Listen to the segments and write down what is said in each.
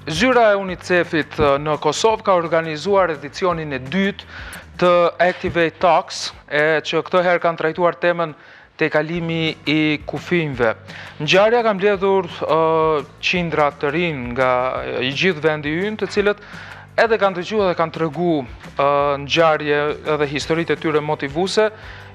Zyra e Unicefit në Kosovë ka organizuar edicionin e dytë të Activate Talks, që këtë herë kanë trajtuar temën Tejkalimi I Kufinjve. Ngjarja ka mbledhur qindra të rinj nga I gjithë vendi ynë, të cilët edhe kanë dëgjuar dhe kanë treguar ngjarje edhe historitë e tyre motivuese,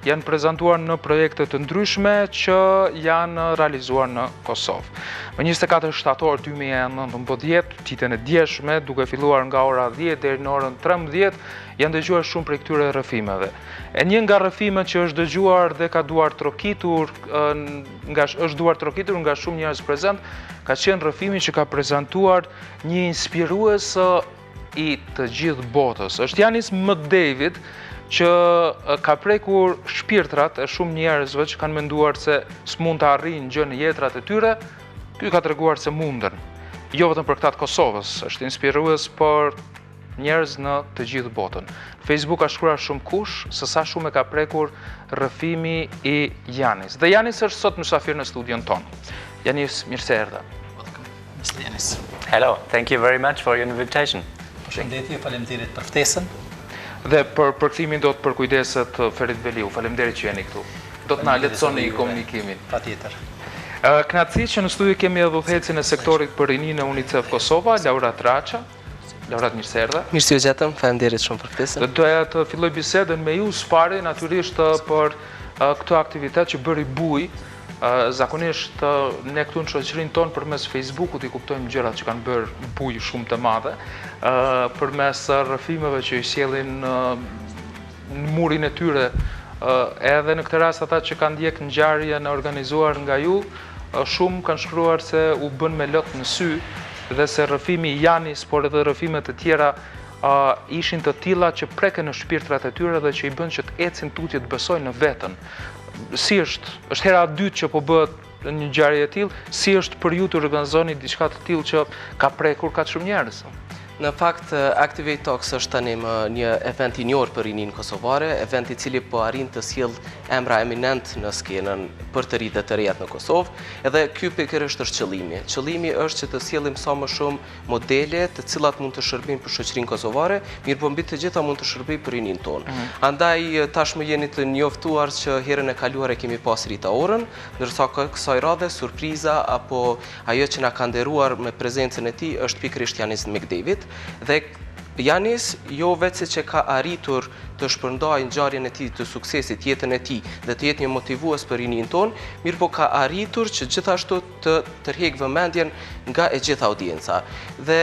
janë prezantuar në projekte të ndryshme që janë realizuar në Kosovë. Më 24 shtator 2019, ditën e djeshme, duke filluar nga ora 10 deri në orën 13, janë dëgjuar shumë prej këtyre rrëfimeve. E një nga rrëfimet që është dëgjuar dhe ka duar trokitur, nga shumë njerëz prezent, ka qenë rrëfimi që ka prezantuar një inspirues I të gjithë botës. Është Janis Mc Davis, që ka prekur shpirtrat e shumë njerëzve që kanë menduar se s'mund të arrijnë gjë në jetrat e tyre. Ky ka treguar se mundën. Jo vetëm për këta të Kosovës, është inspirues për njerëz në të gjithë botën. Facebook ka shkruar shumë kush se sa shumë e ka prekur rrëfimi I Janis. Dhe Janis është sot mysafir në studion tonë. Janis, mirë se erdhe. Welcome, Mr. Janis. Hello, thank you very much for your invitation. Përshëndetje, faleminderit për ftesën. Dhe për përkthimin do të përkujdeset Ferid Veliu. Faleminderit që jeni këtu. Do të na lehtësoni komunikimin. Patjetër. Kënaqësi që në studio kemi edhe udhëhecin e sektorit për rinin e Unicef Kosova, Laura Traça. Laura, mirë se erdhe. Mirë se ju gjetëm, faleminderit shumë për ftesën. Dhe doja të filloj bisedën me ju së pari, natyrisht për këtë aktivitet që bëri buj. Zakonisht ne këtu në shoqërinë tonë përmes Facebookut I kuptojmë gjërat që kanë bërë buj shumë të madhe, përmes rrëfimeve që I sjellin në murin e tyre, edhe në këtë rast ata që kanë ndjek ngjarjen e organizuar nga ju, shumë kanë shkruar se u bën me lot në sy dhe se rrëfimi I Janis, por edhe rrëfimet të tjera ishin të tilla që preken në shpirtrat e tyre dhe që I bën që të ecin tutje të besojnë në veten. Si është hera e dytë që po bëhet një ngjarje e tillë, si është për ju të organizoni diçka të tillë që ka prekur kaq shumë njerëz? Në fakt, Activate Talks është tani një event I njohur për rinin kosovare, event I cili po arrin të sjell emra eminent në skenën për të rinjtë të rejat në Kosovë, edhe ky pikërisht është qëllimi. Qëllimi është që të sjellim sa më shumë modele të cilat mund të shërbejnë për shoqërinë kosovare, mirë po mbi të gjitha mund të shërbejnë për rinin tonë. Andaj tashmë jeni të njoftuar që herën e kaluar e kemi pas Rita Orën, ndërsa kësaj radhe surpriza apo ajo që na ka nderuar me prezencën e tij është pikërisht Janis Mc Davis. Dhe Janis jo vetëm që ka arritur të shpërndajë ngjarjen e tij të suksesit, jetën e tij dhe të jetë një motivues për rinin tonë, mirë po ka arritur që gjithashtu të tërheq vëmendjen nga e gjitha audienca. Dhe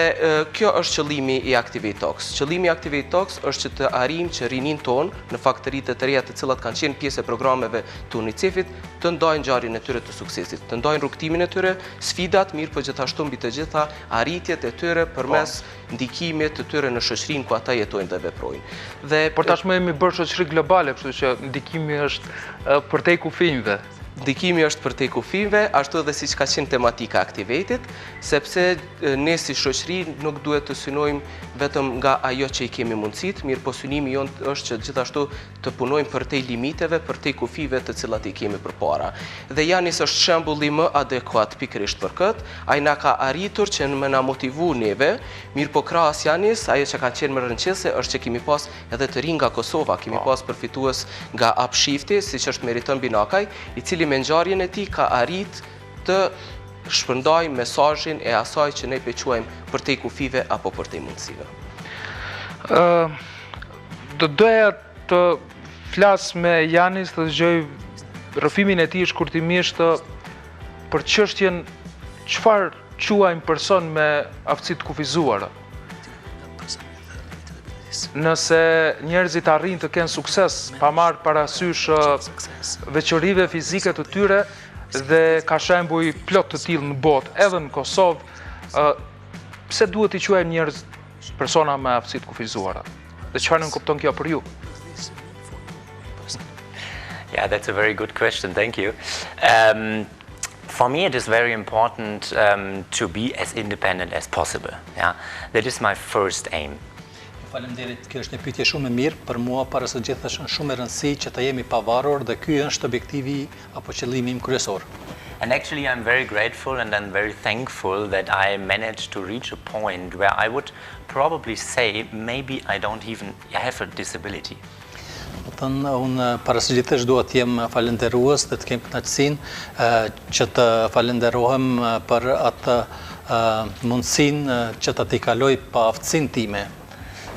kjo është qëllimi I Activate Talks. Qëllimi I Activate Talks është që të arrijmë që rinin tonë, në fakt të rinjtë të reja të cilat kanë qenë pjesë e programeve të Unicefit, të ndajnë ngjarjen e tyre të suksesit, të ndajnë rrugtimin e tyre, sfidat, mirë po gjithashtu mbi të gjitha arritjet e tyre përmes ndikimit të tyre në shoqërinë ku ata jetojnë dhe veprojnë. Dhe por tashmë jemi bërë shoqëri globale, kështu që ndikimi është përtej kufinjve. Ndikimi është përtej kufinjve, ashtu edhe siç ka qenë tematika Activate-it, sepse ne si shoqëri nuk duhet të synojmë vetëm nga ajo që I kemi mundësit, mirë po synimi jonë është që gjithashtu të punojmë përtej limiteve, përtej kufive të cilat I kemi përpara. Dhe Janis është shembulli më adekuat pikërisht për këtë, ai na ka arritur që më na motivu neve, mirë po krahas Janis, ajo që ka qenë më rëndësishme është që kemi pas edhe të rinj nga Kosova, kemi pas përfitues nga Upshifti, siç është Meriton Binakaj, I cili me ngjarjen e tij ka arrit të shpërndajë mesazhin e asaj që ne quajmë përtej kufive apo përtej mundësive. Doja të flas me Janis të dëgjoj rrëfimin e tij shkurtimisht për çështjen çfarë quajmë person me aftësi të kufizuara. Nëse njerëzit arrin të kenë sukses pa marrë parasysh veçorive fizike të tyre dhe ka shembuj plot të tillë në botë, edhe në Kosovë, pse duhet I quajmë njerëz persona me aftësi të kufizuara? Dhe çfarë nuk kupton kjo për ju? Yeah, that's a very good question. Thank you. For me, it is very important to be as independent as possible. Yeah, that is my first aim. Faleminderit, kjo është një pyetje shumë e mirë për mua, para së gjithë është shumë e rëndësishme që të jemi pavarur dhe ky është objektivi apo qëllimi im kryesor. And actually, I'm very grateful and I'm very thankful that I managed to reach a point where I would probably say maybe I don't even have a disability. Unë para së gjithësh dua të jem falënderues dhe të kem kënaqësinë që të falenderohem për atë mundësinë që ta tejkaloj pa aftësinë time.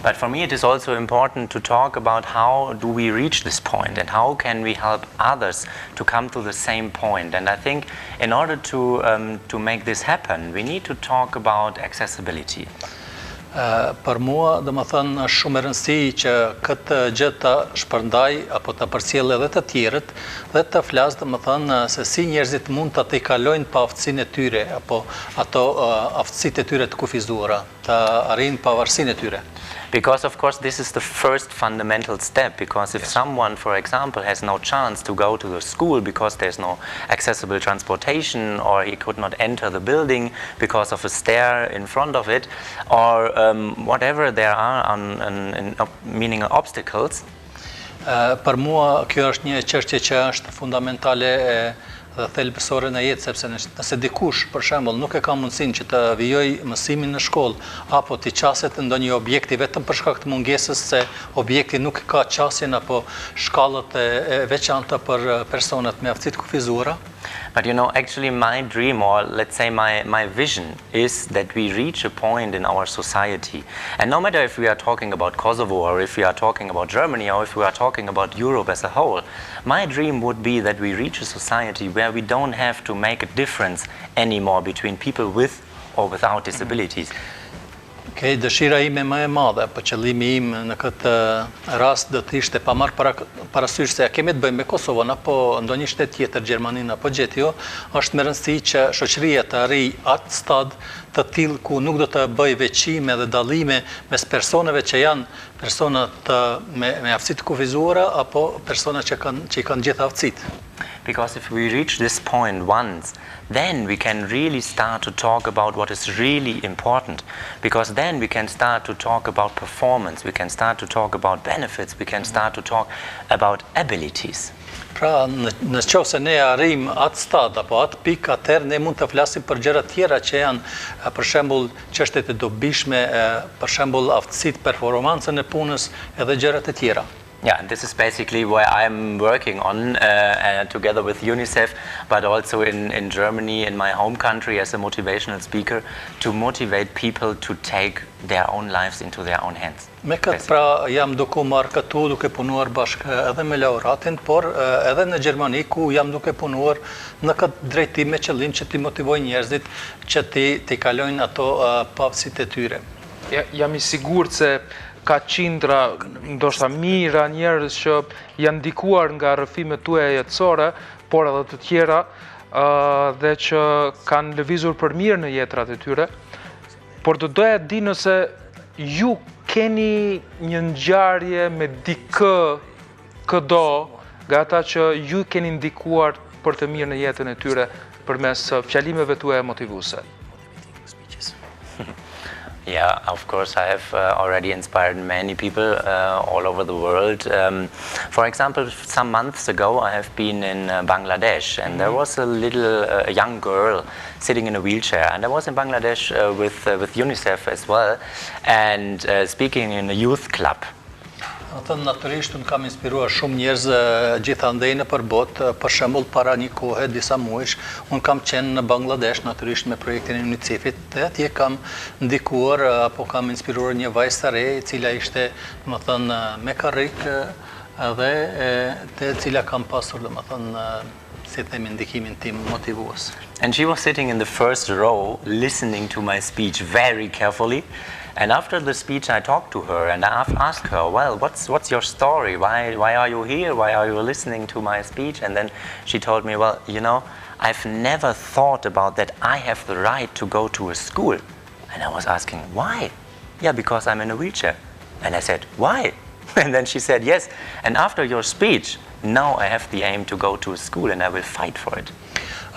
But for me, it is also important to talk about how do we reach this point and how can we help others to come to the same point. And I think in order to make this happen, we need to talk about accessibility. Për mua, domethënë, është shumë e rëndësishme që këtë gjë ta shpërndaj apo ta përcjell edhe të tjerët dhe të flas domethënë se si njerëzit mund ta tejkalojnë pa aftësinë e tyre apo ato aftësitë e tyre të kufizuara, të arrijnë pavarësinë e tyre. Because, of course, this is the first fundamental step, because if someone, for example, has no chance to go to the school because there's no accessible transportation, or he could not enter the building because of a stair in front of it, or whatever there are meaning obstacles. Për mua, kjo është një çështje që është fundamentale dhe thelbësore në jetë, sepse nëse dikush, për shembull, nuk e ka mundësinë që të vijojë mësimin në shkollë apo të qaset ndonjë objekti vetëm për shkak të mungesës se objekti nuk ka qasjen apo shkallët e veçanta për personat me aftësi të kufizuara. But you know, actually my dream, or let's say my vision, is that we reach a point in our society. And no matter if we are talking about Kosovo, or if we are talking about Germany, or if we are talking about Europe as a whole, my dream would be that we reach a society where we don't have to make a difference anymore between people with or without disabilities. Dëshira ime më e madhe, për qëllimi im në këtë rast do të ishte pa marrë parasysh se kemi të bëjmë me Kosovën apo ndonjë shtet tjetër, Gjermaninë apo Gjetio, është me rëndësi që shoqëria të arrijë atë stad të tillë ku nuk do të bëj veçime dhe dallime mes personave që janë persona me aftësi të kufizuara apo persona që i kanë gjitha aftësitë. Because if we reach this point once, then we can really start to talk about what is really important. Because then we can start to talk about performance, we can start to talk about benefits, we can start to talk about abilities. Pra, në qoftë se ne arrijmë atë stad apo atë pikë, atëherë ne mund të flasim për gjëra tjera që janë, për shembull, çështjet e dobishme, për shembull, aftësitë, performancën e punës edhe gjërat e tjera. Yeah, and this is basically where I'm working on together with Unicef, but also in Germany, in my home country, as a motivational speaker, to motivate people to take their own lives into their own hands. Me këtë pra jam duke marrë këtu, duke punuar bashkë edhe me laureatin, por edhe në Gjermani ku jam duke punuar në këtë drejtim me qëllim që t'i motivoj njerëzit që t'i kalojnë ato pavësitë e tyre. Jam I sigurt se ka qindra, ndoshta mira njerëz që janë ndikuar nga rrëfimet tuaja jetësore, por edhe të tjera dhe që kanë lëvizur për mirë në jetrat e tyre. Por do doja të di nëse ju keni një ngjarje me dikë këdo nga ata që ju keni ndikuar për të mirë në jetën e tyre përmes fjalimeve tuaja motivuese. Yeah, of course, I have already inspired many people all over the world. For example, some months ago, I have been in Bangladesh, and there was a young girl sitting in a wheelchair, and I was in Bangladesh with Unicef as well, and speaking in a youth club. Natyrisht unë kam inspiruar shumë njerëz gjithandej nëpër botë, për shembull para një kohe, disa muajsh, unë kam qenë në Bangladesh natyrisht me projektin e Unicefit dhe atje kam ndikuar apo kam inspiruar një vajzë të re, e cila ishte, domethënë, me karrik dhe te cila kam pasur, domethënë, si themi, ndikimin tim motivues. And she was sitting in the first row listening to my speech very carefully. And after the speech, I talked to her and I asked her, well, what's your story? Why are you here? Why are you listening to my speech? And then she told me, well, you know, I've never thought about that I have the right to go to a school. And I was asking, why? Yeah, because I'm in a wheelchair. And I said, why? And then she said, yes. And after your speech, now I have the aim to go to a school and I will fight for it.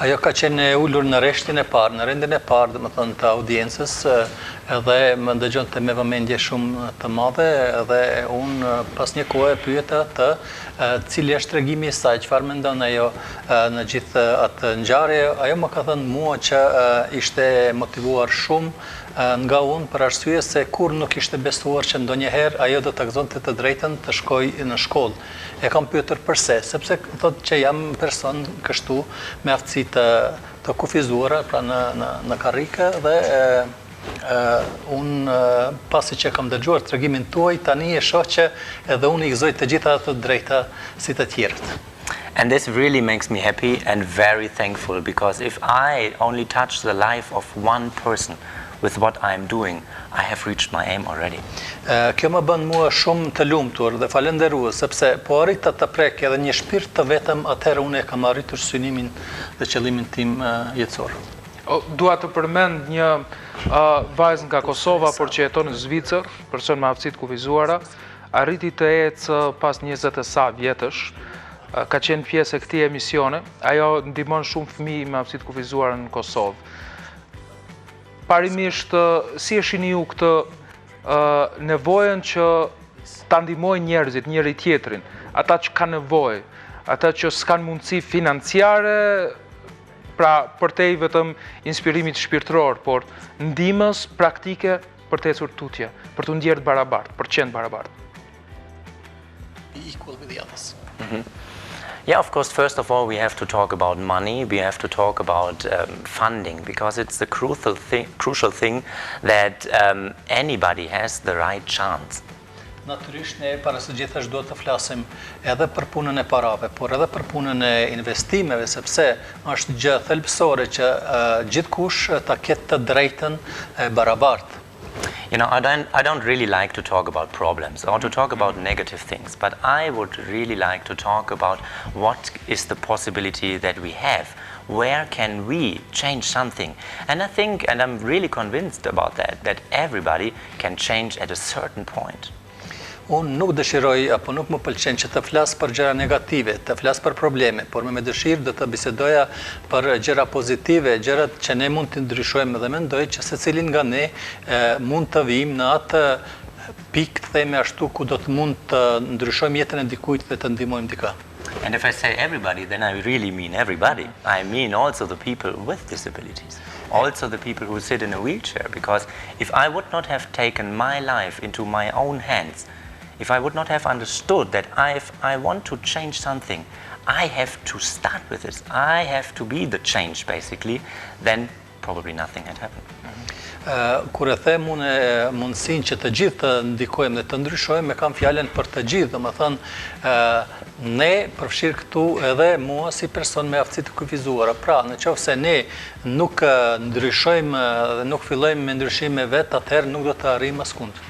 Ajo ka qenë e ullur në reshtin e parë, në rendin e parë, dhe më thënë të audiencës, edhe më ndëgjon të me vëmendje shumë të madhe, edhe unë pas një kohë e pyeta të cili është tregimi i saj, çfarë mendon ajo në gjithë atë ngjarje. Ajo më ka thënë mua që ishte motivuar shumë nga unë për arsye se kur nuk ishte besuar që ndonjëherë ajo do të gëzonte të drejtën të shkojë në shkollë. E kam pyetur përse, sepse thotë që jam person kështu me aftësi të kufizuara pra në karrike dhe unë pasi që kam dëgjuar tregimin tuaj, tani e shoh që edhe unë i gëzoj të gjitha ato drejta si të tjerët. And this really makes me happy and very thankful, because if I only touch the life of one person with what I'm doing, I have reached my aim already. Kjo më bën mua shumë të lumtur dhe falenderues, sepse po arrita të prek edhe një shpirt të vetëm, atëherë unë e kam arritur synimin dhe qëllimin tim jetësor. Dua të përmend një vajzë nga Kosova, por që jeton në Zvicër, person me aftësi të kufizuara, arriti të ecë pas 20 e sa vjetësh, ka qenë pjesë e këtij emisione. Ajo ndihmon shumë fëmijë me aftësi të kufizuara në Kosovë. Parimisht, si e shihni ju këtë nevojën që ta ndihmojnë njerëzit njëri tjetrin, ata që kanë nevojë, ata që s'kan mundësi financiare, pra përtej vetëm inspirimit shpirtëror, por ndihmës praktike për të ecur tutje, për të ndjerë barabartë, për të qenë barabartë. Equal with the others. Yeah, of course, first of all, we have to talk about money, we have to talk about funding, because it's the crucial thing that anybody has the right chance. Natyrisht ne para së gjithash duhet të flasim edhe për punën e parave, por edhe për punën e investimeve, sepse është gjë thelbësore që gjithkush ta ketë të drejtën e barabartë. You know, I don't really like to talk about problems or to talk about negative things, but I would really like to talk about what is the possibility that we have. Where can we change something? And I think, and I'm really convinced about that everybody can change at a certain point. Unë nuk dëshiroj, apo nuk më pëlqen që të flas për gjëra negative, të flas për probleme, por me dëshirë do të bisedoja për gjëra pozitive, gjërat që ne mund të ndryshojmë, dhe mendoj që secilin nga ne mund të vijmë në atë pikë, të themi ashtu, ku do të mund të ndryshojmë jetën e dikujt dhe të ndihmojmë dikë. And if I say everybody, then I really mean everybody. I mean also the people with disabilities. Also the people who sit in a wheelchair, because if I would not have taken my life into my own hands, if I would not have understood that if I want to change something, I have to start with this. I have to be the change, basically, then probably nothing had happened. Kur e them unë mundësinë që të gjithë të ndikojmë dhe të ndryshojmë, e kam fjalën për të gjithë, domethënë ne përfshir këtu edhe mua si person me aftësi të kufizuara. Pra, nëse ne nuk ndryshojmë dhe nuk fillojmë me ndryshime vetë, atëherë nuk do të arrijmë askund.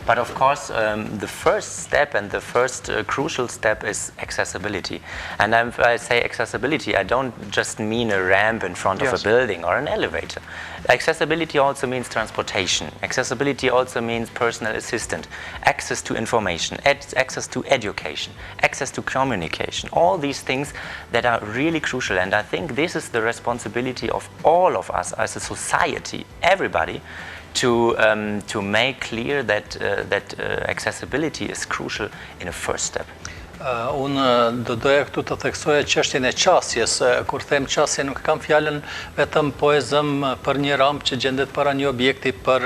But of course, the first step and the first crucial step is accessibility. And if I say accessibility, I don't just mean a ramp in front of a building or an elevator. Accessibility also means transportation. Accessibility also means personal assistant, access to information, access to education, access to communication. All these things that are really crucial. And I think this is the responsibility of all of us as a society, everybody, to make clear that accessibility is crucial in a first step. Unë do doja këtu të theksoja çështjen e qasjes. Kur them qasje, nuk kam fjalën vetëm po e zëm për një rampë që gjendet para një objekti, për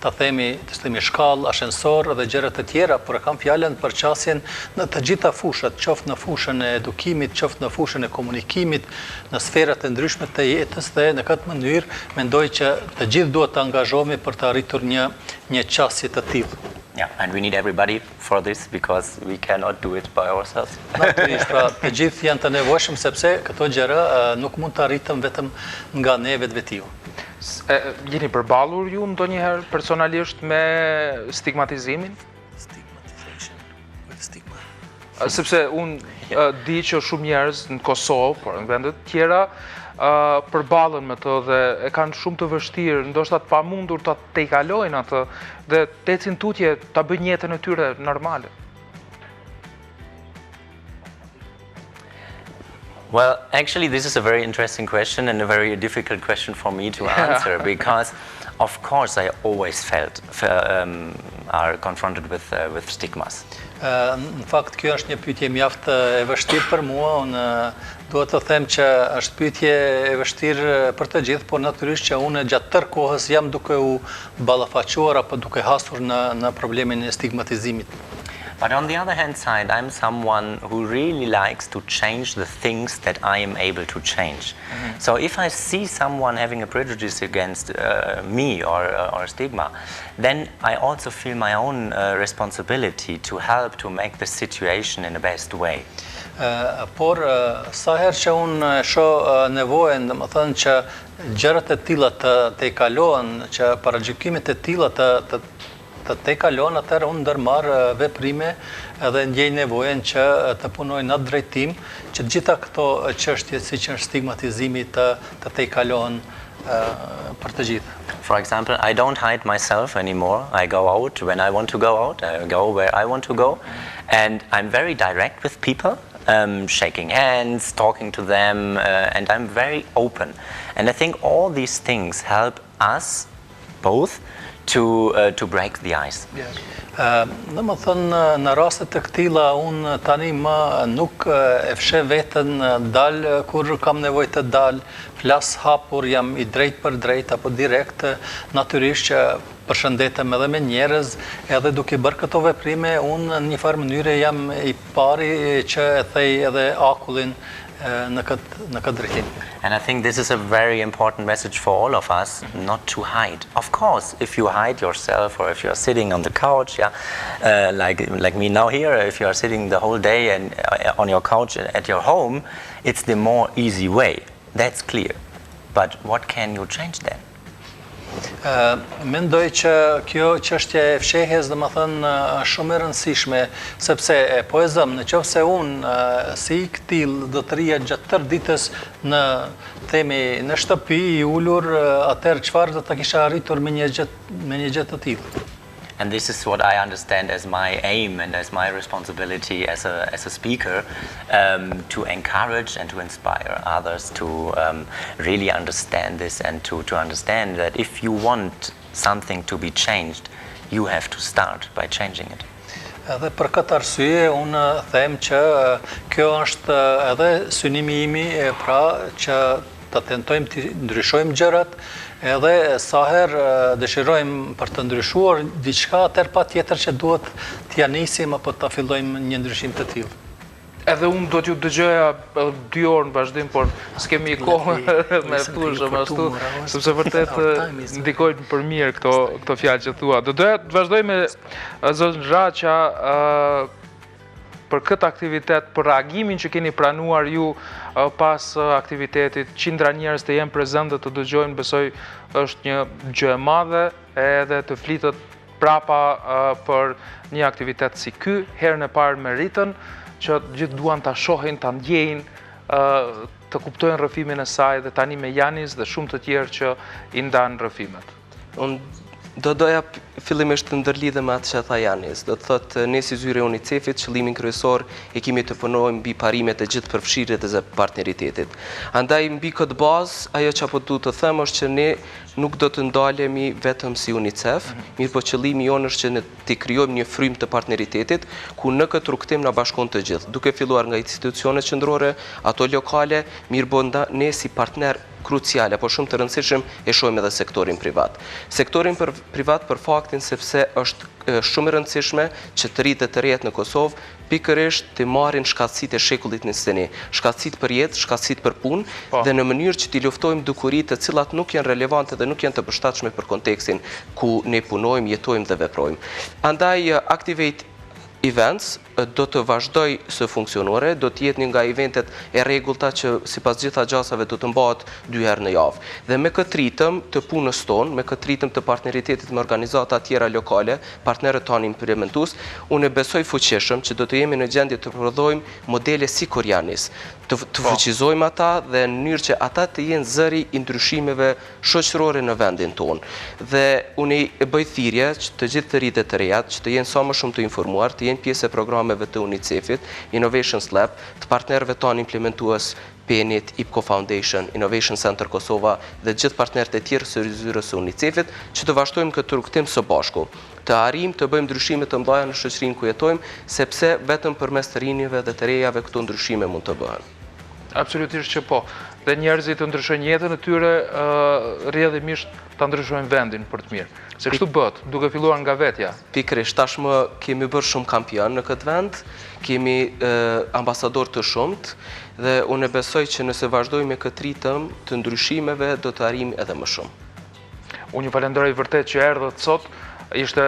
të themi shkallë, ashensor dhe gjëra të tjera, por kam fjalën për qasjen në të gjitha fushat, qoftë në fushën e edukimit, qoftë në fushën e komunikimit, në sferat e ndryshme të jetës, dhe në këtë mënyrë mendoj që të gjithë duhet të angazhohemi për të arritur një qasje të tillë. Yeah, and we need everybody for this, because we cannot do it by ourselves. Natyrisht, pra, të gjithë janë të nevojshëm, sepse këto gjëra nuk mund të arritëm vetëm nga ne vetvetiu. Jeni përballur ju ndonjëherë personalisht me stigmatizimin? Sepse unë di që shumë njerëz në Kosovë, por në vendet tjera, përballen me të dhe e kanë shumë të vështirë, ndoshta të pamundur ta tejkalojnë atë dhe të ecin tutje, ta bëjnë jetën e tyre normale. Well, actually, this is a very interesting question and a very difficult question for me to answer because, of course, I always are confronted with stigmas. Në fakt, kjo është një pyetje mjaft e vështirë për mua. Unë duhet të them që është pyetje e vështirë për të gjithë, por natyrisht që unë gjatë tërë kohës jam duke u ballafaquar apo duke hasur në problemin e stigmatizimit. But on the other hand side, I'm someone who really likes to change the things that I am able to change. So if I see someone having a prejudice against me or a stigma, then I also feel my own responsibility to help to make the situation in the best way. Por sa herë që unë shoh nevojën, domethënë që gjërat e tilla të tejkalohen, që paragjykimet e tilla të tejkalohen, atëherë unë ndërmarr veprime edhe ndjej nevojën që të punoj në atë drejtim, që gjitha këto çështje siç është stigmatizimi të tejkalohen për të gjithë. For example, I don't hide myself anymore. I go out when I want to go out. I go where I want to go. And I'm very direct with people, shaking hands, talking to them, and I'm very open. And I think all these things help us both to break the ice. Domethënë, në raste të këtilla unë tani më nuk e fsheh veten dal kur kam nevojë të dal, flas hapur, jam i drejt për drejt apo direkt, natyrisht që përshëndetem edhe me njerëz, edhe duke bërë këto veprime, unë në një farë mënyre jam i pari që e thej edhe akullin në këtë drejtim. And I think this is a very important message for all of us, not to hide. Of course, if you hide yourself or if you're sitting on the couch, like me now here, if you are sitting the whole day and on your couch at your home, it's the more easy way. That's clear. But what can you change then? Mendoj që kjo çështje e fshehjes, domethënë, është shumë e rëndësishme, sepse po e zëm, nëse unë si i ktill do të rija gjatë tërë ditës në shtëpi i ulur, atëherë çfarë do ta kisha arritur me një gjë të tillë? And this is what I understand as my aim and as my responsibility as a speaker, to encourage and to inspire others to really understand this and to understand that if you want something to be changed, you have to start by changing it. Edhe për këtë arsye, unë them që kjo është edhe synimi imi, pra që të tentojmë të ndryshojmë gjërat, edhe sa herë dëshirojmë për të ndryshuar diçka, atëherë patjetër që duhet t'ja nisim apo ta fillojmë një ndryshim të tillë. Edhe unë do t'ju dëgjoja 2 orë në vazhdim, por s'kemi kohë me thushë më ashtu, sepse vërtet ndikojnë për mirë këto fjalë që thua. Do doja të vazhdoj me zotën Raqa për këtë aktivitet, për reagimin që keni pranuar ju pas aktivitetit, qindra njerëz të jenë prezent dhe të dëgjojnë, besoj është një gjë e madhe, edhe të flitet prapa për një aktivitet si ky, herën e parë meritën, që gjithë duan ta shohin, ta ndjejnë, të kuptojnë rrëfimin e saj, dhe tani me Janis dhe shumë të tjerë që i ndanë rrëfimet. Unë do doja fillimisht të ndërlidhem me atë që tha Janis. Do të thotë, ne si zyre Unicefit, qëllimin kryesor e kemi të punojmë mbi parimet e gjithë përfshirjet e partneritetit. Andaj mbi këtë bazë, ajo që apo du të them është që ne nuk do të ndalemi vetëm si Unicef, mirë po qëllimi jonë është që ne të krijojmë një frym të partneritetit, ku në këtë rrugtim na bashkon të gjithë, duke filluar nga institucionet qendrore, ato lokale, mirë po ne si partner kruciale, por shumë të rëndësishëm e shohim edhe sektorin privat. Sektorin privat për faktin sepse është shumë e rëndësishme që të rritet të rejet në Kosovë, pikërisht të marrin shkatësitë e shekullit 21, shkatësitë për jetë, shkatësitë për punë, dhe në mënyrë që t'i luftojmë dukuritë të cilat nuk janë relevante dhe nuk janë të përshtatshme për kontekstin ku ne punojmë, jetojmë dhe veprojmë. Andaj Activate Events do të vazhdoj së funksionore, do të jetë një nga eventet e rregullta që sipas gjitha gjasave do të mbahet 2 herë në javë. Dhe me këtë ritëm të punës tonë, me këtë ritëm të partneritetit me organizata tjera lokale, partnerët tanë implementues, unë besoj fuqishëm që do të jemi në gjendje të prodhojmë modele si kur Janis, të fuqizojmë ata dhe në mënyrë që ata të jenë zëri i ndryshimeve shoqërore në vendin tonë. Dhe unë e bëj thirrje që të gjithë të rritet të reja, që të jenë sa më shumë të informuar, të jenë pjesë e programeve të Unicefit, Innovations Lab, të partnerëve tanë implementues Penit, IPCO Foundation, Innovation Center Kosova dhe gjithë partnerët e tjerë së zyrës së Unicefit që të vazhdojmë këtë rrugtim së bashku, të arrijmë të bëjmë ndryshime të mëdha në shoqërinë ku jetojmë, sepse vetëm përmes të rinjve dhe të rejave këto ndryshime mund të bëhen. Absolutisht që po. Dhe njerëzit të ndryshojnë jetën e tyre, rrjedhimisht ta ndryshojnë vendin për të mirë. Se kështu bëhet, duke filluar nga vetja. Pikërisht, tashmë kemi bërë shumë kampion në këtë vend, kemi ambasador të shumt dhe unë besoj që nëse vazhdojmë me këtë ritëm të ndryshimeve do të arrijmë edhe më shumë. Unë ju falenderoj vërtet që erdhët sot. Ishte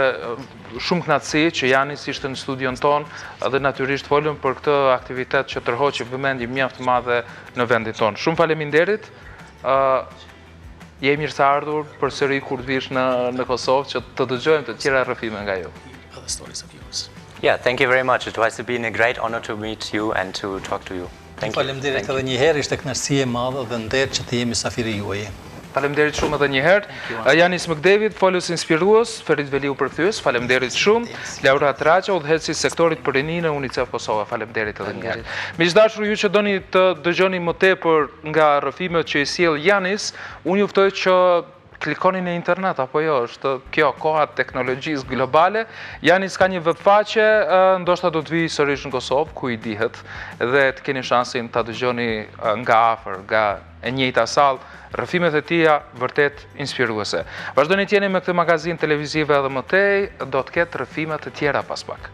shumë kënaqësi që Janis ishte në studion ton dhe natyrisht folëm për këtë aktivitet që tërhoqi vëmendje mjaft madhe në vendin ton. Shumë faleminderit. Je mirë se ardhur përsëri kur të vish në Kosovë që të dëgjojmë të tjera rrëfime nga ju. Yeah, thank you very much. It was been a great honor to meet you and to talk to you. Thank you. Faleminderit edhe një herë, ishte kënaqësi e madhe dhe nder që të jemi safiri juaj. Faleminderit shumë edhe një herë. Janis Mc Davis, foles inspirues, Ferid Veliu perkthyes, faleminderit shumë. Laura Traqa, udhëheqësi sektorit për rinin e Unicef Kosova, faleminderit edhe një herë. Miqdashur, ju që doni të dëgjoni më tepër nga rrëfimet që i sjell Janis, unë ju ftoj që klikoni në internet, apo jo, është kjo koha teknologjisë globale. Janis ka një webfaqe, ndoshta do të vijë sërish në Kosovë, ku i dihet, dhe të keni shansin ta dëgjoni nga afër, nga e njëjta sallë, rrëfimet e tija vërtet inspiruese. Vazhdoni të jeni me këtë magazin televiziv edhe më tej, do të ketë rrëfimet të tjera pas pak.